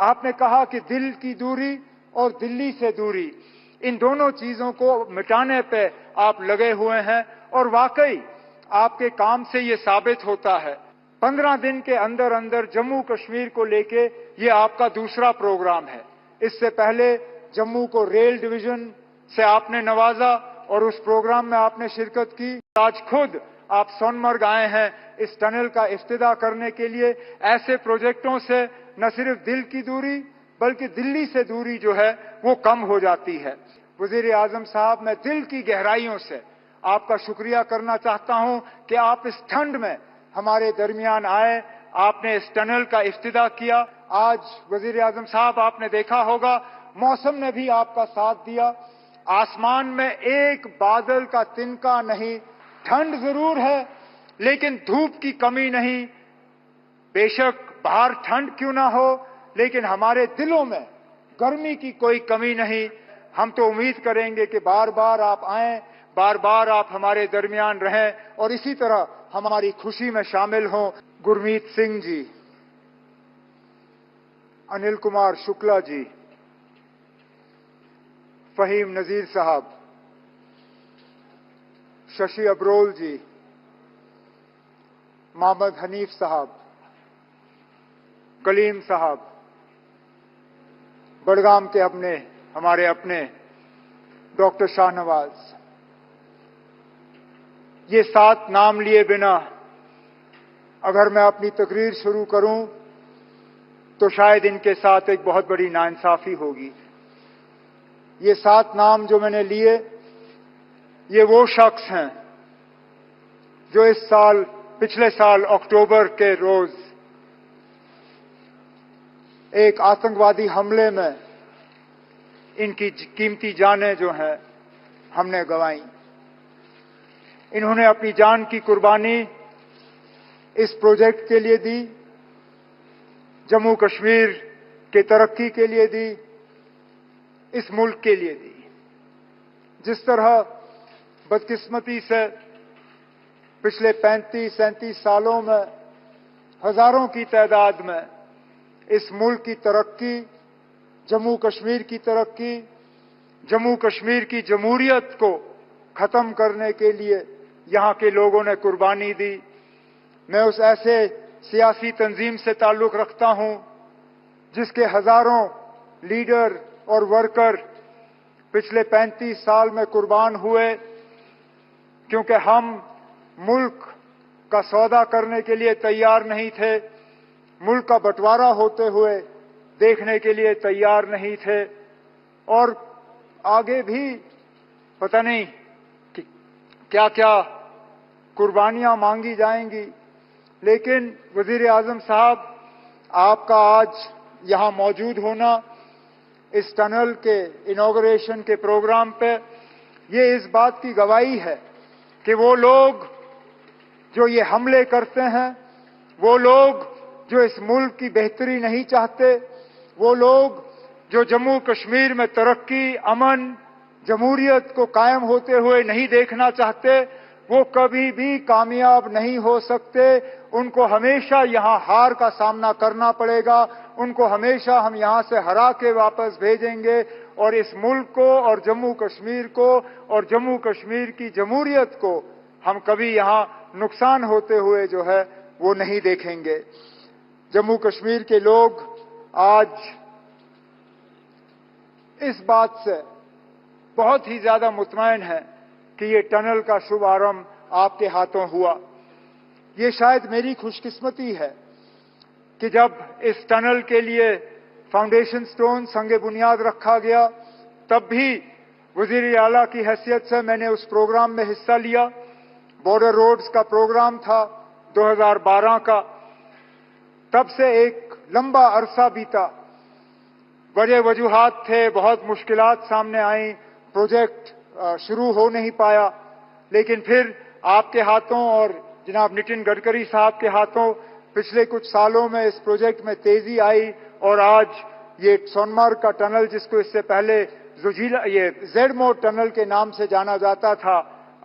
आपने कहा कि दिल की दूरी और दिल्ली से दूरी, इन दोनों चीजों को मिटाने पे आप लगे हुए हैं और वाकई आपके काम से ये साबित होता है। 15 दिन के अंदर अंदर जम्मू कश्मीर को लेके ये आपका दूसरा प्रोग्राम है। इससे पहले जम्मू को रेल डिवीजन से आपने नवाजा और उस प्रोग्राम में आपने शिरकत की। आज खुद आप सोनमर्ग आए हैं इस टनल का इफ्तिताह करने के लिए। ऐसे प्रोजेक्टों से न सिर्फ दिल की दूरी बल्कि दिल्ली से दूरी जो है वो कम हो जाती है। वजीर आजम साहब, मैं दिल की गहराइयों से आपका शुक्रिया करना चाहता हूं कि आप इस ठंड में हमारे दरमियान आए, आपने इस टनल का इफ्तिताह किया। आज वजीर आजम साहब, आपने देखा होगा मौसम ने भी आपका साथ दिया। आसमान में एक बादल का तिनका नहीं। ठंड जरूर है लेकिन धूप की कमी नहीं। बेशक बाहर ठंड क्यों ना हो लेकिन हमारे दिलों में गर्मी की कोई कमी नहीं। हम तो उम्मीद करेंगे कि बार बार आप आएं, बार बार आप हमारे दरमियान रहें और इसी तरह हमारी खुशी में शामिल हों। गुरमीत सिंह जी, अनिल कुमार शुक्ला जी, फहीम नजीर साहब, शशि अब्रोल जी, मोहम्मद हनीफ साहब, कलीम साहब, बड़गाम के हमारे अपने डॉक्टर शाहनवाज, ये 7 नाम लिए बिना अगर मैं अपनी तकरीर शुरू करूं तो शायद इनके साथ एक बहुत बड़ी नाइंसाफी होगी। ये 7 नाम जो मैंने लिए, ये वो शख्स हैं जो इस साल, पिछले साल अक्टूबर के रोज एक आतंकवादी हमले में इनकी कीमती जानें जो हैं हमने गंवाई। इन्होंने अपनी जान की कुर्बानी इस प्रोजेक्ट के लिए दी, जम्मू कश्मीर के तरक्की के लिए दी, इस मुल्क के लिए दी। जिस तरह बदकिस्मती से पिछले 35-37 सालों में हजारों की तादाद में इस मुल्क की तरक्की, जम्मू कश्मीर की तरक्की, जम्मू कश्मीर की जमहूरियत को खत्म करने के लिए यहां के लोगों ने कुर्बानी दी। मैं उस ऐसे सियासी तंजीम से ताल्लुक रखता हूं जिसके हजारों लीडर और वर्कर पिछले 35 साल में कुर्बान हुए, क्योंकि हम मुल्क का सौदा करने के लिए तैयार नहीं थे, मुल्क का बंटवारा होते हुए देखने के लिए तैयार नहीं थे और आगे भी पता नहीं कि क्या क्या कुर्बानियां मांगी जाएंगी। लेकिन वजीर आजम साहब, आपका आज यहां मौजूद होना इस टनल के इनॉग्रेशन के प्रोग्राम पे, ये इस बात की गवाही है कि वो लोग जो ये हमले करते हैं, वो लोग जो इस मुल्क की बेहतरी नहीं चाहते, वो लोग जो जम्मू कश्मीर में तरक्की, अमन, जमहूरियत को कायम होते हुए नहीं देखना चाहते, वो कभी भी कामयाब नहीं हो सकते। उनको हमेशा यहां हार का सामना करना पड़ेगा, उनको हमेशा हम यहां से हरा के वापस भेजेंगे और इस मुल्क को और जम्मू कश्मीर को और जम्मू कश्मीर की जमहूरियत को हम कभी यहां नुकसान होते हुए जो है वो नहीं देखेंगे। जम्मू कश्मीर के लोग आज इस बात से बहुत ही ज्यादा मुतमईन हैं कि ये टनल का शुभारंभ आपके हाथों हुआ। ये शायद मेरी खुशकिस्मती है कि जब इस टनल के लिए फाउंडेशन स्टोन संगे बुनियाद रखा गया, तब भी वजीर आला की हैसियत से मैंने उस प्रोग्राम में हिस्सा लिया। बॉर्डर रोड्स का प्रोग्राम था 2012 का। तब से एक लंबा अरसा बीता, बड़े वजूहात थे, बहुत मुश्किलात सामने आई, प्रोजेक्ट शुरू हो नहीं पाया। लेकिन फिर आपके हाथों और जनाब नितिन गडकरी साहब के हाथों पिछले कुछ सालों में इस प्रोजेक्ट में तेजी आई और आज ये सोनमर्ग का टनल, जिसको इससे पहले ये जेडमोर टनल के नाम से जाना जाता था,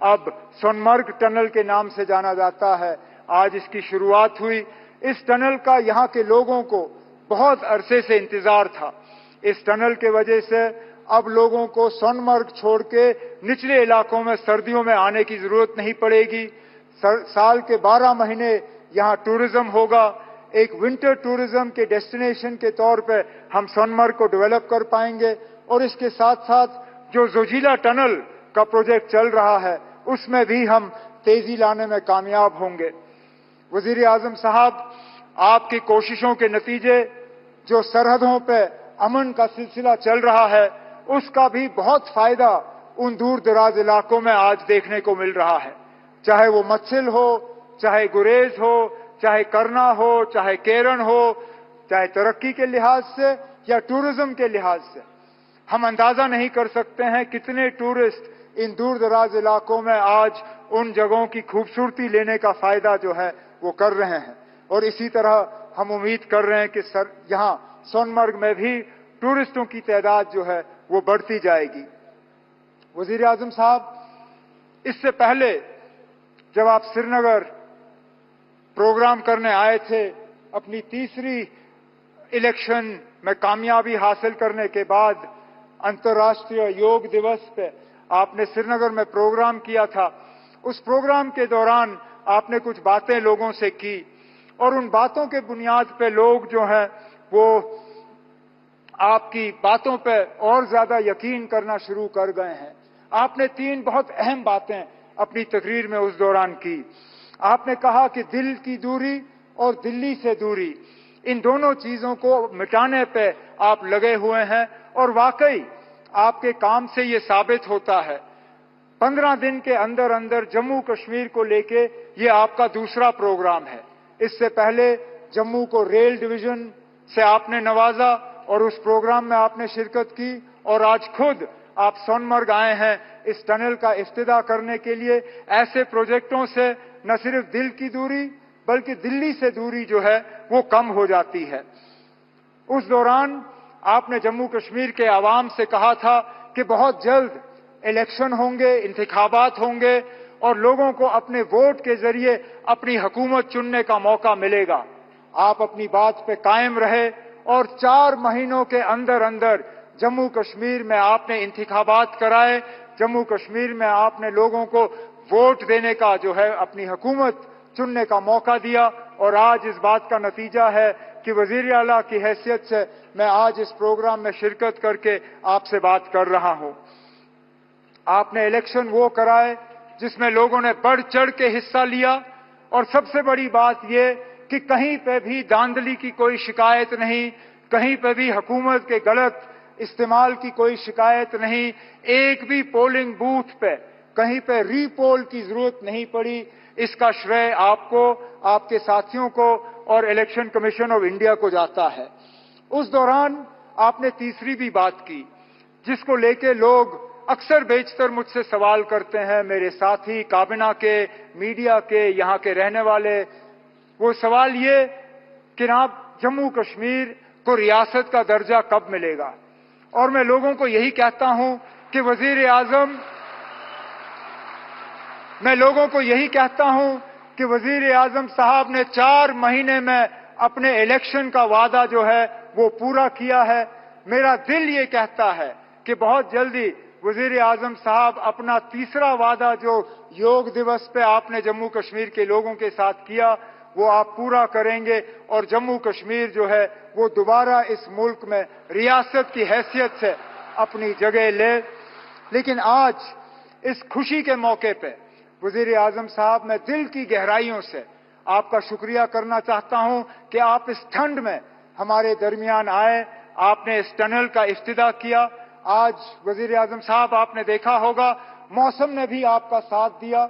अब सोनमर्ग टनल के नाम से जाना जाता है, आज इसकी शुरुआत हुई। इस टनल का यहां के लोगों को बहुत अरसे से इंतजार था। इस टनल के वजह से अब लोगों को सोनमर्ग छोड़ के निचले इलाकों में सर्दियों में आने की जरूरत नहीं पड़ेगी। साल के 12 महीने यहाँ टूरिज्म होगा। एक विंटर टूरिज्म के डेस्टिनेशन के तौर पे हम सोनमर्ग को डेवलप कर पाएंगे और इसके साथ साथ जो जोजिला टनल का प्रोजेक्ट चल रहा है उसमें भी हम तेजी लाने में कामयाब होंगे। वजीर आजम साहब, आपकी कोशिशों के नतीजे जो सरहदों पे अमन का सिलसिला चल रहा है उसका भी बहुत फायदा उन दूर दराज इलाकों में आज देखने को मिल रहा है। चाहे वो मत्सिल हो, चाहे गुरेज हो, चाहे करना हो, चाहे केरन हो, चाहे तरक्की के लिहाज से या टूरिज्म के लिहाज से, हम अंदाजा नहीं कर सकते हैं कितने टूरिस्ट इन दूर दराज इलाकों में आज उन जगहों की खूबसूरती लेने का फायदा जो है वो कर रहे हैं। और इसी तरह हम उम्मीद कर रहे हैं कि यहाँ सोनमर्ग में भी टूरिस्टों की तादाद जो है वो बढ़ती जाएगी। वजीर आजम साहब, इससे पहले जब आप श्रीनगर प्रोग्राम करने आए थे, अपनी तीसरी इलेक्शन में कामयाबी हासिल करने के बाद अंतर्राष्ट्रीय योग दिवस पे आपने श्रीनगर में प्रोग्राम किया था। उस प्रोग्राम के दौरान आपने कुछ बातें लोगों से की और उन बातों के बुनियाद पे लोग जो हैं वो आपकी बातों पे और ज्यादा यकीन करना शुरू कर गए हैं। आपने 3 बहुत अहम बातें अपनी तकरीर में उस दौरान की। आपने कहा कि दिल की दूरी और दिल्ली से दूरी, इन दोनों चीजों को मिटाने पे आप लगे हुए हैं और वाकई आपके काम से ये साबित होता है। 15 दिन के अंदर अंदर जम्मू कश्मीर को लेके ये आपका दूसरा प्रोग्राम है। इससे पहले जम्मू को रेल डिवीजन से आपने नवाजा और उस प्रोग्राम में आपने शिरकत की और आज खुद आप सोनमर्ग आए हैं इस टनल का इफ्तिदा करने के लिए। ऐसे प्रोजेक्टों से न सिर्फ दिल की दूरी बल्कि दिल्ली से दूरी जो है वो कम हो जाती है। उस दौरान आपने जम्मू कश्मीर के आवाम से कहा था कि बहुत जल्द इलेक्शन होंगे, इंतखाबात होंगे और लोगों को अपने वोट के जरिए अपनी हुकूमत चुनने का मौका मिलेगा। आप अपनी बात पे कायम रहे और 4 महीनों के अंदर अंदर जम्मू कश्मीर में आपने इंतखाबात कराए। जम्मू कश्मीर में आपने लोगों को वोट देने का जो है अपनी हुकूमत चुनने का मौका दिया और आज इस बात का नतीजा है कि वजीर आला की हैसियत से मैं आज इस प्रोग्राम में शिरकत करके आपसे बात कर रहा हूं। आपने इलेक्शन वो कराए जिसमें लोगों ने बढ़ चढ़ के हिस्सा लिया और सबसे बड़ी बात यह कि कहीं पे भी धांधली की कोई शिकायत नहीं, कहीं पे भी हुकूमत के गलत इस्तेमाल की कोई शिकायत नहीं, एक भी पोलिंग बूथ पे कहीं पे रीपोल की जरूरत नहीं पड़ी। इसका श्रेय आपको, आपके साथियों को और इलेक्शन कमीशन ऑफ इंडिया को जाता है। उस दौरान आपने तीसरी भी बात की जिसको लेके लोग अक्सर बेशतर मुझसे सवाल करते हैं, मेरे साथी काबिना के, मीडिया के, यहाँ के रहने वाले। वो सवाल ये कि जनाब जम्मू कश्मीर को रियासत का दर्जा कब मिलेगा? और मैं लोगों को यही कहता हूं कि वजीर आजम, मैं लोगों को यही कहता हूं कि वजीर आजम साहब ने 4 महीने में अपने इलेक्शन का वादा जो है वो पूरा किया है। मेरा दिल ये कहता है कि बहुत जल्दी वजीर आजम साहब अपना तीसरा वादा जो योग दिवस पे आपने जम्मू कश्मीर के लोगों के साथ किया वो आप पूरा करेंगे और जम्मू कश्मीर जो है वो दोबारा इस मुल्क में रियासत की हैसियत से अपनी जगह ले। लेकिन आज इस खुशी के मौके पे वजीर आजम साहब, मैं दिल की गहराइयों से आपका शुक्रिया करना चाहता हूं कि आप इस ठंड में हमारे दरमियान आए, आपने इस टनल का इफ्तिदा किया। आज वजीर आजम साहब आपने देखा होगा मौसम ने भी आपका साथ दिया।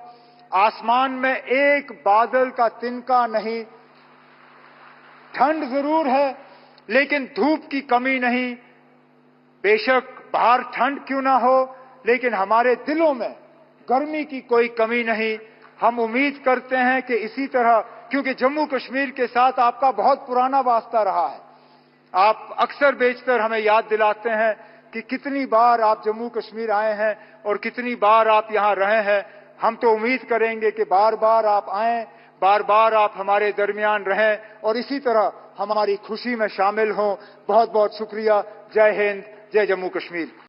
आसमान में एक बादल का तिनका नहीं, ठंड जरूर है लेकिन धूप की कमी नहीं। बेशक बाहर ठंड क्यों ना हो लेकिन हमारे दिलों में गर्मी की कोई कमी नहीं। हम उम्मीद करते हैं कि इसी तरह, क्योंकि जम्मू कश्मीर के साथ आपका बहुत पुराना वास्ता रहा है। आप अक्सर बेशतर हमें याद दिलाते हैं कि कितनी बार आप जम्मू कश्मीर आए हैं और कितनी बार आप यहां रहे हैं। हम तो उम्मीद करेंगे कि बार बार आप आएं, बार बार आप हमारे दरमियान रहें और इसी तरह ہماری خوشی میں شامل ہوں. بہت بہت شکریہ. جے ہند، جے جموں کشمیر.